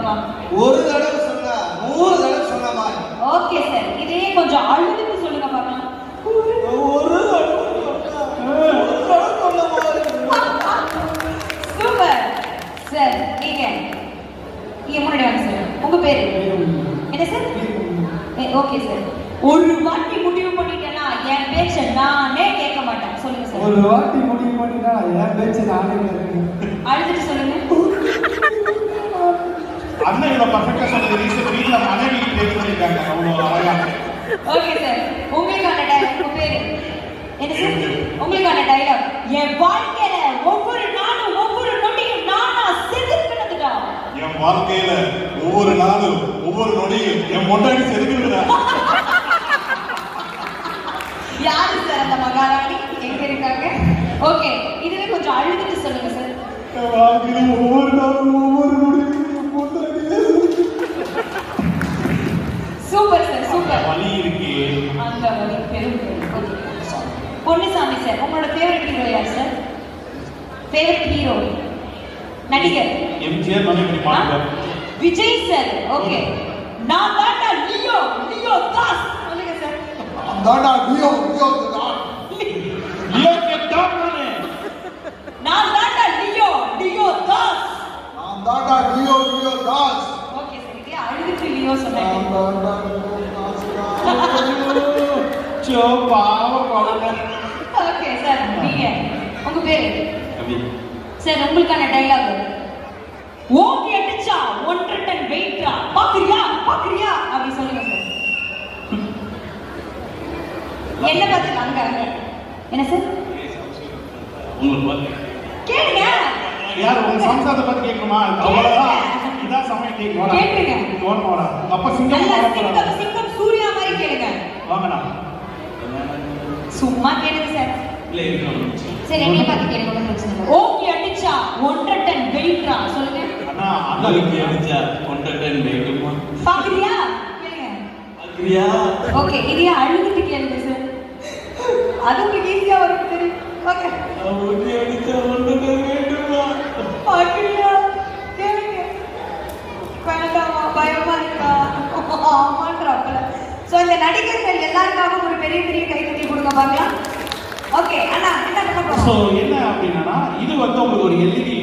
சொல்லுங்கப்பா. ஒரு தடவை சொன்னா 100 தடவை சொன்ன மாதிரி. ஓகே சார், இதே கொஞ்சம் அழுதுட்டு சொல்லுங்க பார்க்கலாம். ஒரு தடவை சொன்ன மாதிரி. Super sir. நீங்க முன்னாடி வாங்க சார். உங்க பேரு என்ன சார்? Okay sir. ஒரு வாட்டி முடிவு பண்ணிட்டேன்னா என் பேச்ச நானே கேட்க மாட்டேன். சொல்லுங்க சார். ஒரு வாட்டி முடிவு பண்ணிட்டா என் பேச்ச நானே கேட்கணும். அழுதுட்டு சொல்லுங்க. அண்ணன் இவ்வளவு பர்ஃபெக்ட்டா சொன்னது ரீசன் வீட்ல மனைவி பேசி பண்ணிருக்காங்க அவ்வளவு அழகா. Okay sir. உங்களுக்கான டயலாக். உங்க பேரு என்ன சார்? உங்களுக்கான டயலாக். என் வாழ்க்கையில ஒவ்வொரு நாளும் ஒவ்வொரு நொடியும் நானா செதுக்கினதுடா. என் வாழ்க்கையில ஒவ்வொரு நாளும் ஒவ்வொரு நொடியும் என் மொண்டாடி செதுக்குறா. யாரு சார் அந்த மகாராணி? எங்க இருக்காங்க? ஓகே, இதுவே கொஞ்சம் அழுதுட்டு சொல்லுங்க சார். என் வாழ்க்கையில ஒவ்வொரு நாளும் ஒவ்வொரு நொடியும் என் மொண்டாடி சூப்பர் சார், சூப்பர். வலி இருக்கு. அந்த வலி பெரும். ஓகே. பொன்னுசாமி சார், உங்களோட ஃபேவரட் ஹீரோ யார் சார்? ஃபேவரட் ஹீரோ நடிகர் எம்ஜிஆர் மனைவி பாடுவார். விஜய் சார். ஓகே. நான் தாண்டா லியோ, லியோ தாஸ். சொல்லுங்க சார். தாண்டா லியோ தான். லியோ கேட்டான் நானே. நான் தாண்டா லியோ, லியோ தாஸ். நான் தாண்டா லியோ தாஸ். Okay sir. இதே அழுதுட்டு லியோ சொன்னாங்க. நான் தாண்டா லியோ தாஸ். சோ பாவம் பாவம். Okay sir. நீங்க உங்க பேரு கவி. சார், உங்களுக்கான டயலாக். ஓகே அடிச்சா 1 டன் வெயிட்ரா. பாக்குறியா பாக்குறியா அப்படி சொல்லுங்க சார். என்ன பார்த்து அங்க அங்க என்ன சார்? கேளுங்க. யார் உங்க சம்சாரத்தை பத்தி கேட்கணுமா? அவ்வளவுதான். இதான் சமயம் கேட்கணும். கேளுங்க. போன் போடா. அப்ப சிங்கம் நல்ல போடா. சிங்கம் சிங்கம் சூர்யா மாதிரி கேளுங்க. வாங்கடா. சும்மா கேளுங்க சார். இல்ல இருக்கணும். சரி, என்னைய பார்த்து கேளுங்க, ஒன்றும் பிரச்சனை இல்லை. ஓகே அடிச்சா 1 டன் வெயிட்ரா. சொல்லுங்க. அண்ணா அண்ணாவுக்கு அடிச்சா 1 டன் வெயிட்டுமா? பாக்குறியா கேளுங்க. பாக்குறியா? ஓகே, இதையே அழுதுட்டு கேளுங்க சார். அது உங்களுக்கு ஈஸியா வரும் தெரியும். ஓகே. ஓகே அடிச்சா 1 டன் வெயிட்டுமா? பாக்குறியா கேளுங்க. வேண்டாமா, பயமா இருக்கா? ஆமான்றாப்ல. சோ இந்த நடிகர்கள் எல்லாருக்காகவும் ஒரு பெரிய பெரிய கைத்தட்டி கொடுங்க பார்க்கலாம். ஓகே அண்ணா, என்ன பண்ண போறோம்? சோ என்ன அப்படின்னா இது வந்து உங்களுக்கு ஒரு எல்இடி